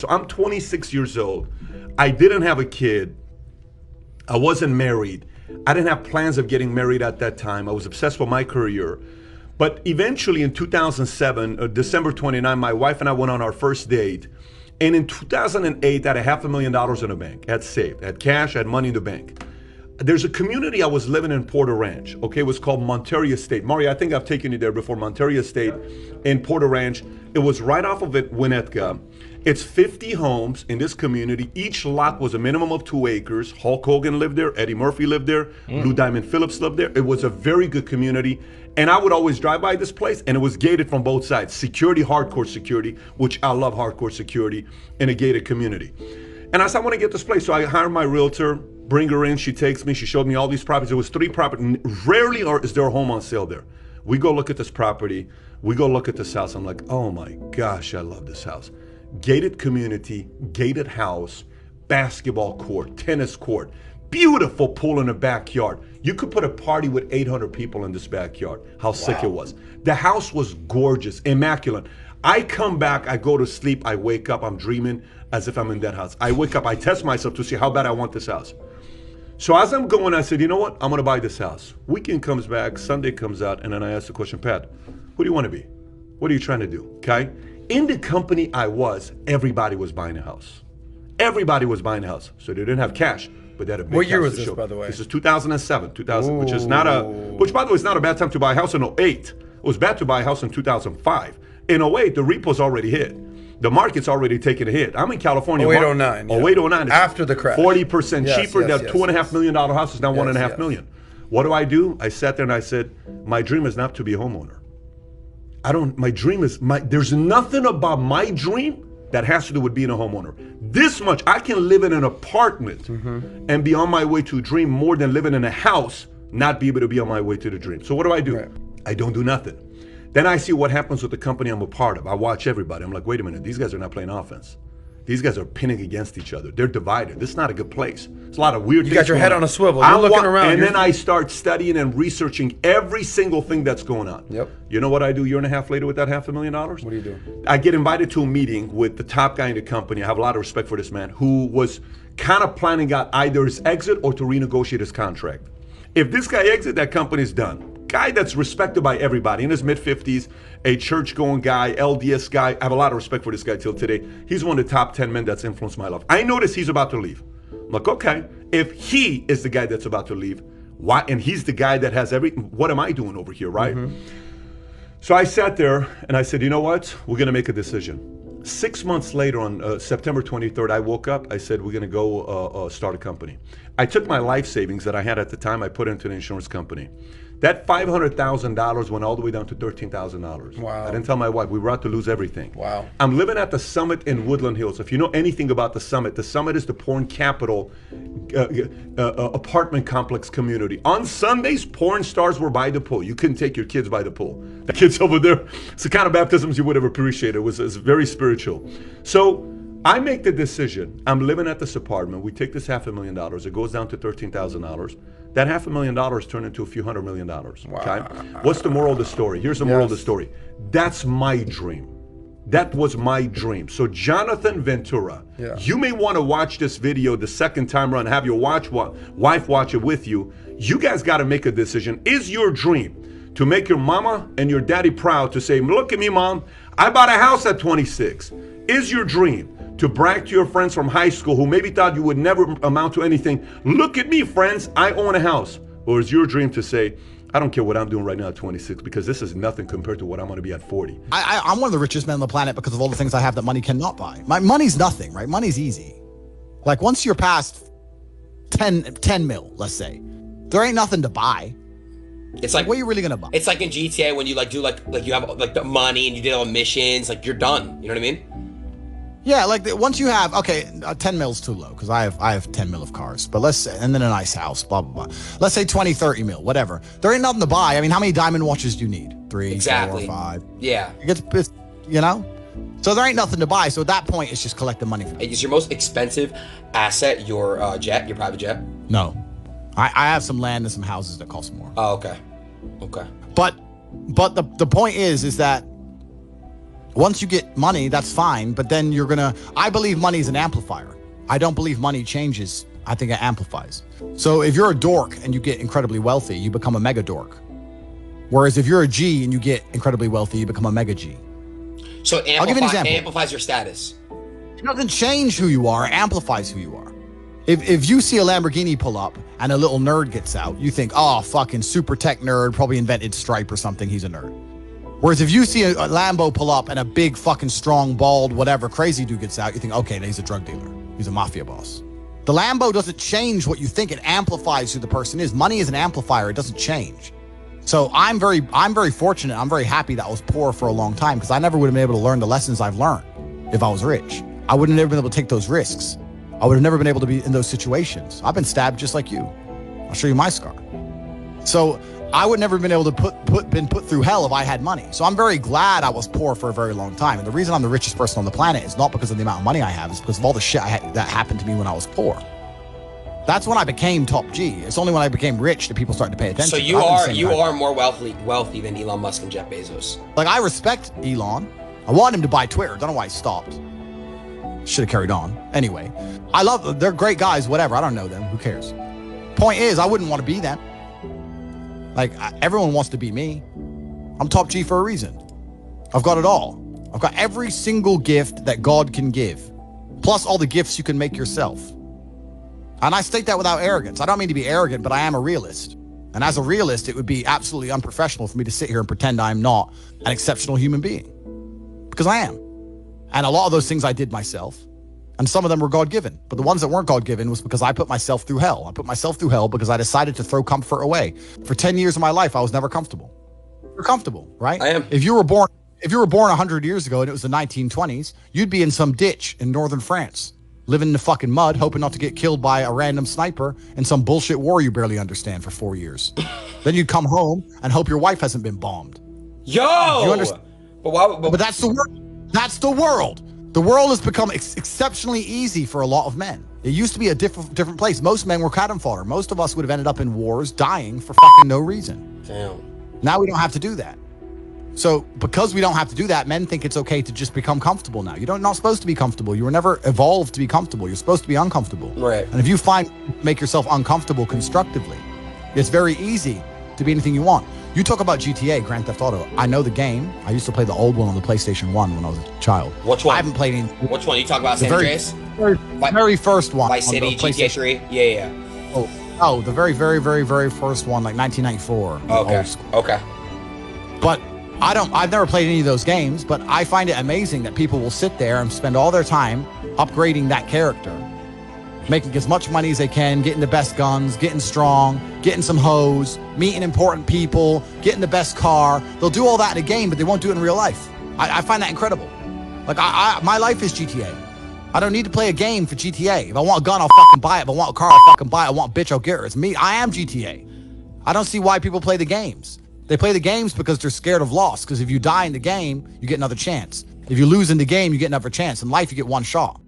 So I'm 26 years old. I didn't have a kid. I wasn't married. I didn't have plans of getting married at that time. I was obsessed with my career. But eventually in 2007, December 29, my wife and I went on our first date. And in 2008, I had $500,000 in the bank. I had saved, I had cash, I had money in the bank. There's a community I was living in, Porter Ranch. Okay, it was called Monterey Estate. Mario, I think I've taken you there before. Monterey Estate in Porter Ranch. It was right off of it, Winnetka. It's 50 homes in this community. Each lot was a minimum of 2 acres. Hulk Hogan lived there. Eddie Murphy lived there. Lou Diamond Phillips lived there. It was a very good community. And I would always drive by this place, and it was gated from both sides. Security, hardcore security, which I love hardcore security in a gated community. And I said, I want to get this place. So I hired my realtor, bring her in. She takes me. She showed me all these properties. There was 3 properties. Rarely is there a home on sale there. We go look at this property. We go look at this house. I'm like, oh my gosh, I love this house. Gated community, gated house, basketball court, tennis court, beautiful pool in the backyard. You could put a party with 800 people in this backyard. How sick it was. The house was gorgeous, immaculate. I come back, I go to sleep, I wake up, I'm dreaming as if I'm in that house. I wake up, I test myself to see how bad I want this house. So as I'm going, I said, you know what? I'm gonna buy this house. Weekend comes back, Sunday comes out, and then I ask the question, Pat, who do you want to be? What are you trying to do? Okay? In the company I was, everybody was buying a house. Everybody was buying a house. So they didn't have cash, but they had a big house. What year was to this, show. by the way? This is 2007, which is not which by the way is not a bad time to buy a house in '08. It was bad to buy a house in 2005. In '08, the repo's already hit. The market's already taken a hit. I'm in California. 08, 09. Yeah. 08, 09. After the crash. 40% cheaper. That $2.5 million house is now $1.5 million. What do? I sat there and I said, my dream is not to be a homeowner. My dream is, there's nothing about my dream that has to do with being a homeowner. This much, I can live in an apartment and be on my way to a dream more than living in a house, not be able to be on my way to the dream. So what do? Right. I don't do nothing. Then I see what happens with the company I'm a part of. I watch everybody. I'm like, wait a minute, these guys are not playing offense. These guys are pinning against each other. They're divided. This is not a good place. There's a lot of weird things. You got your head on a swivel. You're looking around. And then I start studying and researching every single thing that's going on. Yep. You know what I do a year and a half later with that $500,000? What do you do? I get invited to a meeting with the top guy in the company. I have a lot of respect for this man, who was kind of planning out either his exit or to renegotiate his contract. If this guy exits, that company's done. Guy that's respected by everybody, in his mid-50s, a church-going guy, LDS guy. I have a lot of respect for this guy till today. He's one of the top 10 men that's influenced my life. I notice he's about to leave. I'm like, okay, if he is the guy that's about to leave, why? And he's the guy that has what am I doing over here, right? So I sat there and I said, you know what? We're gonna make a decision. 6 months later, on September 23rd, I woke up. I said, we're going to go start a company. I took my life savings that I had at the time. I put it into an insurance company. That $500,000 went all the way down to $13,000. Wow. I didn't tell my wife. We were about to lose everything. Wow. I'm living at the Summit in Woodland Hills. If you know anything about the Summit is the porn capital apartment complex community. On Sundays, porn stars were by the pool. You couldn't take your kids by the pool. The kids over there, it's the kind of baptisms you would have appreciated. It was very spiritual. So I make the decision. I'm living at this apartment. We take this $500,000. It goes down to $13,000. That $500,000 turned into a few $100 million. Wow. Okay? What's the moral of the story? Here's the moral of the story. That's my dream. That was my dream. So Jonathan Ventura, you may want to watch this video the second time around, have your wife watch it with you. You guys got to make a decision. Is your dream to make your mama and your daddy proud, to say, look at me, mom, I bought a house at 26. Is your dream to brag to your friends from high school who maybe thought you would never amount to anything? Look at me, friends, I own a house. Or is your dream to say, I don't care what I'm doing right now at 26 because this is nothing compared to what I'm going to be at 40. I'm one of the richest men on the planet because of all the things I have that money cannot buy. My money's nothing, right? Money's easy. Like once you're past 10 mil, let's say, there ain't nothing to buy. It's like, what are you really gonna buy? It's like in GTA when you do you have like the money and you did all the missions, like you're done. You know what I mean? Yeah, like once you have 10 mil's too low because I have 10 mil of cars, but let's say, and then a nice house, blah blah blah. Let's say 20, 30 mil, whatever. There ain't nothing to buy. I mean, how many diamond watches do you need? 3, exactly. 4, 5. Yeah. It's you know. So there ain't nothing to buy. So at that point, it's just collecting money. Is your most expensive asset your jet, your private jet? No. I have some land and some houses that cost more. Oh, okay. Okay. But the point is that Once you get money, that's fine, but then I believe money is an amplifier. I don't believe money changes. I think it amplifies. So if you're a dork and you get incredibly wealthy, you become a mega dork. Whereas if you're a G and you get incredibly wealthy, you become a mega G. So I'll give you an example. amplifies your status. It doesn't change who you are, it amplifies who you are. If you see a Lamborghini pull up and a little nerd gets out, you think, oh, fucking super tech nerd, probably invented Stripe or something, he's a nerd. Whereas if you see a Lambo pull up and a big fucking strong, bald, whatever crazy dude gets out, you think, okay, he's a drug dealer. He's a mafia boss. The Lambo doesn't change what you think, it amplifies who the person is. Money is an amplifier, it doesn't change. So I'm very fortunate, I'm very happy that I was poor for a long time because I never would have been able to learn the lessons I've learned if I was rich. I would have never been able to take those risks. I would have never been able to be in those situations. I've been stabbed just like you. I'll show you my scar. So I would never have been able to been put through hell if I had money. So I'm very glad I was poor for a very long time. And the reason I'm the richest person on the planet is not because of the amount of money I have, it's because of all the shit that happened to me when I was poor. That's when I became top G. It's only when I became rich that people started to pay attention. So you are more wealthy than Elon Musk and Jeff Bezos. Like, I respect Elon. I want him to buy Twitter. Don't know why he stopped. Should have carried on. Anyway, I love them. They're great guys, whatever. I don't know them. Who cares? Point is, I wouldn't want to be them. Like, everyone wants to be me. I'm top G for a reason. I've got it all. I've got every single gift that God can give, plus all the gifts you can make yourself. And I state that without arrogance. I don't mean to be arrogant, but I am a realist. And as a realist, it would be absolutely unprofessional for me to sit here and pretend I'm not an exceptional human being. Because I am. And a lot of those things I did myself. And some of them were God-given. But the ones that weren't God-given was because I put myself through hell. I put myself through hell because I decided to throw comfort away. For 10 years of my life, I was never comfortable. You're comfortable, right? I am. If you were born 100 years ago and it was the 1920s, you'd be in some ditch in northern France, living in the fucking mud, hoping not to get killed by a random sniper in some bullshit war you barely understand for 4 years. Then you'd come home and hope your wife hasn't been bombed. Yo! You understand? But that's the world. That's the world. The world has become exceptionally easy for a lot of men. It used to be a different place. Most men were cannon fodder. Most of us would have ended up in wars, dying for fucking no reason. Damn. Now we don't have to do that. So because we don't have to do that, men think it's okay to just become comfortable now. You're not supposed to be comfortable. You were never evolved to be comfortable. You're supposed to be uncomfortable. Right. And if you make yourself uncomfortable constructively, it's very easy to be anything you want. You talk about GTA, Grand Theft Auto. I know the game. I used to play the old one on the PlayStation 1 when I was a child. Which one? I haven't played any. Which one? You talk about San Andreas? Very first one. Vice City, GTA 3? Yeah. Oh, the very, very, very, very first one, like 1994. Okay. Old school. Okay. But I've never played any of those games, but I find it amazing that people will sit there and spend all their time upgrading that character, making as much money as they can, getting the best guns, getting strong, getting some hoes, meeting important people, getting the best car. They'll do all that in a game, but they won't do it in real life. I find that incredible. Like, my life is GTA. I don't need to play a game for GTA. If I want a gun, I'll fucking buy it. If I want a car, I'll fucking buy it. I want a bitch, I'll get her. It's me. I am GTA. I don't see why people play the games. They play the games because they're scared of loss. Because if you die in the game, you get another chance. If you lose in the game, you get another chance. In life, you get one shot.